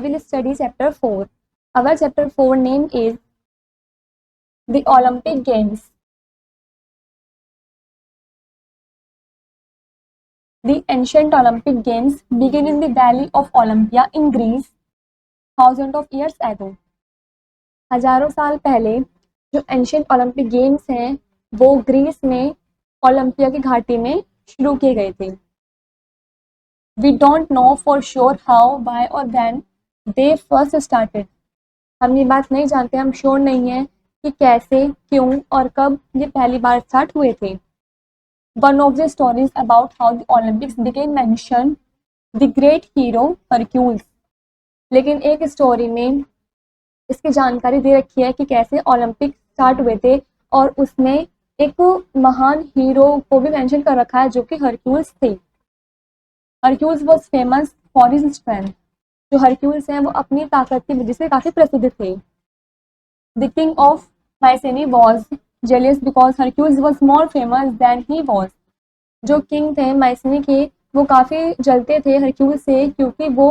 we will study chapter 4. Our chapter 4 name is the Olympic Games. The ancient Olympic Games begin in the Valley of Olympia in Greece thousands of years ago. हजारों साल पहले जो ancient Olympic games हैं वो Greece में Olympia की घाटी में शुरू किए गए थे. We don't know for sure how, why or when they first started. हम ये बात नहीं जानते, हम श्योर नहीं है कि कैसे, क्यों और कब ये पहली बार स्टार्ट हुए थे. One of the stories about how the Olympics began mention the great hero Hercules. लेकिन एक स्टोरी में इसकी जानकारी दे रखी है कि कैसे ओलंपिक स्टार्ट हुए थे और उसमें एक महान हीरो को भी मेंशन कर रखा है जो कि हरक्यूल्स थे. Hercules was famous for his strength. जो हरक्यूल्स हैं वो अपनी ताकत की वजह से काफी प्रसिद्ध थे. The king of Mycenae was jealous because Hercules was more famous than he was. जो किंग थे माइसेनी के वो काफी जलते थे हरक्यूल्स से क्योंकि वो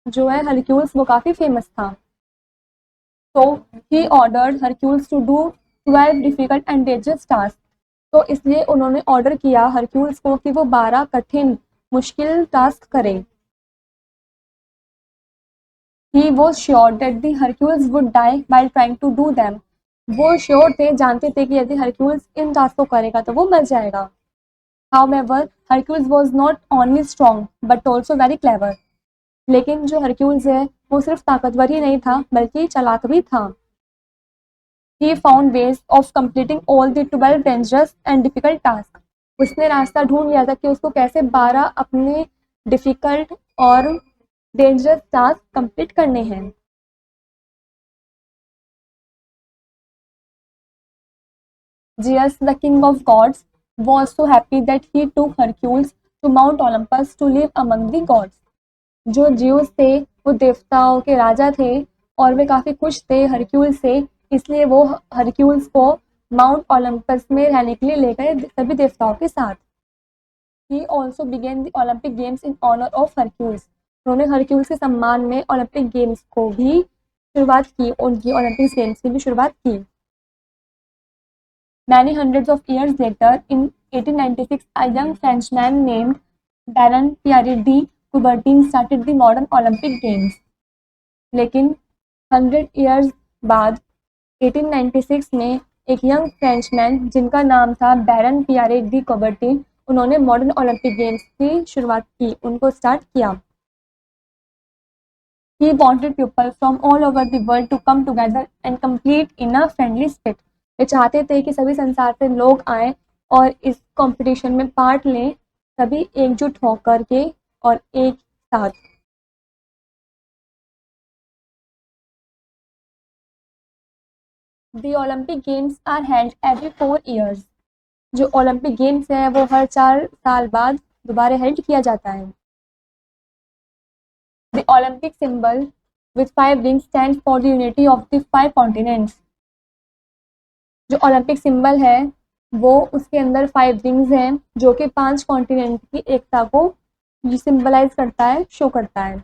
जो है हरक्यूल्स वो काफी फेमस था. So he ordered Hercules to do 12 difficult and dangerous tasks. तो इसलिए उन्होंने ऑर्डर किया हरक्यूल्स को कि वो 12 कठिन मुश्किल टास्क करें. He was sure that the Hercules would die while trying to do them. वो श्योर थे, जानते थे कि यदि हरक्यूल्स इन टास्क को करेगा तो वो मर जाएगा. However, Hercules was not only strong but also very clever. लेकिन जो हरक्यूल्स है वो सिर्फ ताकतवर ही नहीं था बल्कि चालाक भी था. He found ways of completing all the 12 dangerous and difficult tasks. उसने रास्ता ढूंढ लिया था कि उसको कैसे 12 अपने डिफिकल्ट और डेंजरस टास्क कंप्लीट करने हैं. Zeus, the king of gods, was so happy that he took Hercules to Mount Olympus to live among the gods. जो जियूस थे वो देवताओं के राजा थे और वे काफी खुश थे हरक्यूल्स से, इसलिए वो हरक्यूल्स को माउंट ओलंपस में रहने के लिए ले गए सभी देवताओं के साथ. He also began the Olympic Games in honor of Hercules. उन्होंने हरक्यूल्स के सम्मान में ओलंपिक गेम्स को भी शुरुआत की, उनकी ओलंपिक गेम्स की भी शुरुआत की. Many hundreds of years later, in 1896, a young Frenchman named Baron Pierre de Coubertin started the modern Olympic Games. लेकिन 100 years बाद 1896 में एक यंग फ्रेंचमैन जिनका नाम था बैरन पियारे डी कुबर्टिन, उन्होंने मॉडर्न ओलंपिक गेम्स की शुरुआत की, उनको स्टार्ट किया. He wanted people from all over the world to come together and compete in a friendly spirit. वे चाहते थे कि सभी संसार से लोग आए और इस कंपटीशन में पार्ट लें, सभी एकजुट होकर के और एक साथ. The Olympic Games are held every 4 years. जो ओलंपिक गेम्स है वो हर 4 साल बाद दोबारा हेल्ड किया जाता है. The Olympic symbol with 5 rings stands for the unity of the 5 continents. जो ओलंपिक सिंबल है वो उसके अंदर 5 रिंग्स हैं जो कि 5 कॉन्टिनेंट की एकता को सिंबलाइज करता है, शो करता है.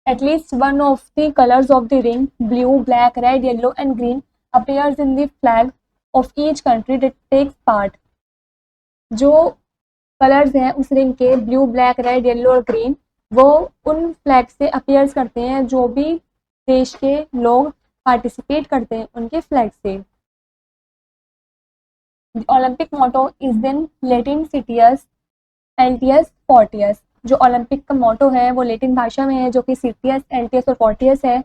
At least one of the colors of the ring, blue, black, red, yellow and green, appears in the flag of each country that takes part. जो कलर्स हैं उस रिंग के ब्लू, ब्लैक, रेड, येलो और green वो उन flag से appears करते हैं जो भी देश के लोग पार्टिसिपेट करते हैं उनके फ्लैग से. The Olympic motto is in Latin Citius Altius Fortius. जो ओलंपिक का मोटो है वो लेटिन भाषा में है जो कि सिटियस, एल्टियस और फोर्टियस है.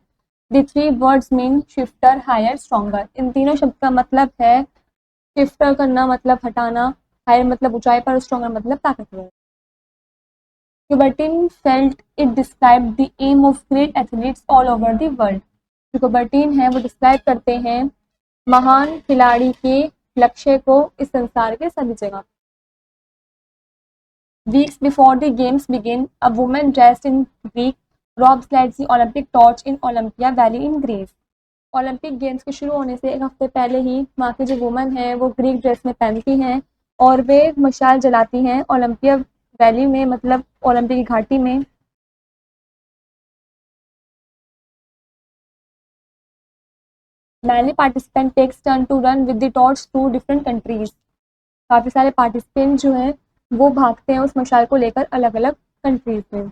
The 3 words mean swifter, higher, stronger. इन तीनों शब्द का मतलब है शिफ्टर करना मतलब हटाना, हायर मतलब ऊंचाई पर, स्ट्रॉन्गर मतलब ताकतवर. Coubertin felt it described the aim of great athletes all over the world. जो कुबर्टिन है वो डिस्क्राइब करते हैं महान खिलाड़ी के लक्ष्य को इस संसार के सभी जगह. Weeks before the games begin, a woman dressed in Greek robes lights the Olympic torch in Olympia Valley in Greece. Olympic games के शुरू होने से एक हफ्ते पहले ही वहाँ की जो वुमेन है वो ग्रीक ड्रेस में पहनती हैं और वे मशाल जलाती हैं ओलंपिया वैली में, मतलब ओलंपिक की घाटी में. Many participant takes turn to run with the torch through different countries. काफ़ी सारे पार्टिसिपेंट जो हैं वो भागते हैं उस मशाल को लेकर अलग अलग कंट्रीज में.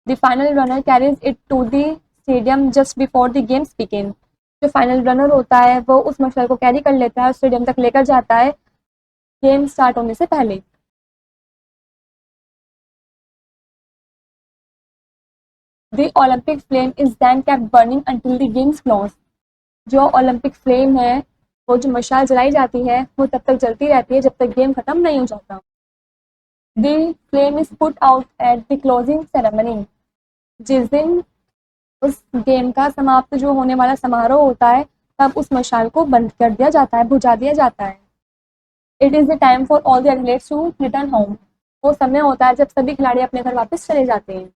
The final runner carries it to the stadium just before the games begin. जो फाइनल रनर होता है वो उस मशाल को कैरी कर लेता है, स्टेडियम तक लेकर जाता है गेम स्टार्ट होने से पहले. The Olympic flame is then kept burning until the games close. जो ओलंपिक फ्लेम है वो जो मशाल जलाई जाती है वो तब तक जलती रहती है जब तक गेम खत्म नहीं हो जाता. The flame is put out at the closing ceremony. जिस दिन उस गेम का समाप्त जो होने वाला समारोह होता है तब उस मशाल को बंद कर दिया जाता है, बुझा दिया जाता है. It is the time for all the athletes to return home. वो समय होता है जब सभी खिलाड़ी अपने घर वापस चले जाते हैं.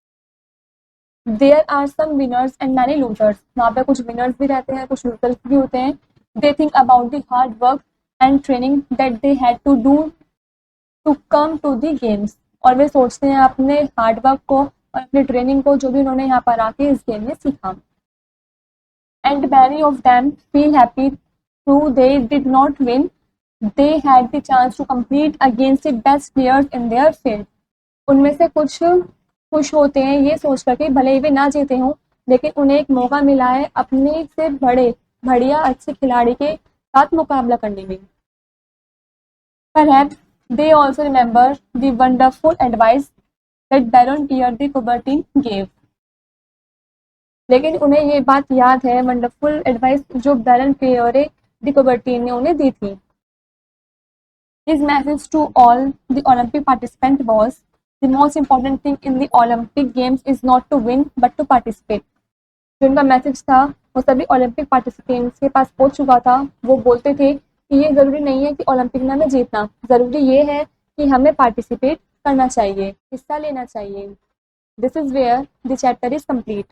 There are some winners and many losers. वहाँ पे कुछ विनर्स भी रहते हैं, कुछ लूजर्स भी होते हैं. They think about the hard work and training that they had to do to come to the games. और वे सोचते हैं अपने हार्ड वर्क को और अपनी ट्रेनिंग को जो भी उन्होंने यहाँ पर आके इस गेम में सीखा. And many of them feel happy through they did not win. They had the chance to compete against the best players in their field. उनमें से कुछ खुश होते हैं ये सोच कर के भले ही वे ना जीते हों लेकिन उन्हें एक मौका मिला है अपने से बड़े बढ़िया अच्छे खिलाड़ी के साथ मुकाबला करने में. Perhaps they also remember the wonderful advice that Baron Pierre de Coubertin gave. लेकिन उन्हें ये बात याद है वंडरफुल एडवाइस जो बैरन पियरे डी कुबर्टीन ने उन्हें दी थी. His message to all the Olympic participants was, the most important thing in the Olympic Games is not to win but to participate. जो उनका मैसेज था वो सभी ओलंपिक पार्टिसिपेंट्स के पास पहुंच चुका था. वो बोलते थे कि ये ज़रूरी नहीं है कि ओलंपिक में हमें जीतना, ज़रूरी ये है कि हमें पार्टिसिपेट करना चाहिए, हिस्सा लेना चाहिए. This is where the chapter is complete.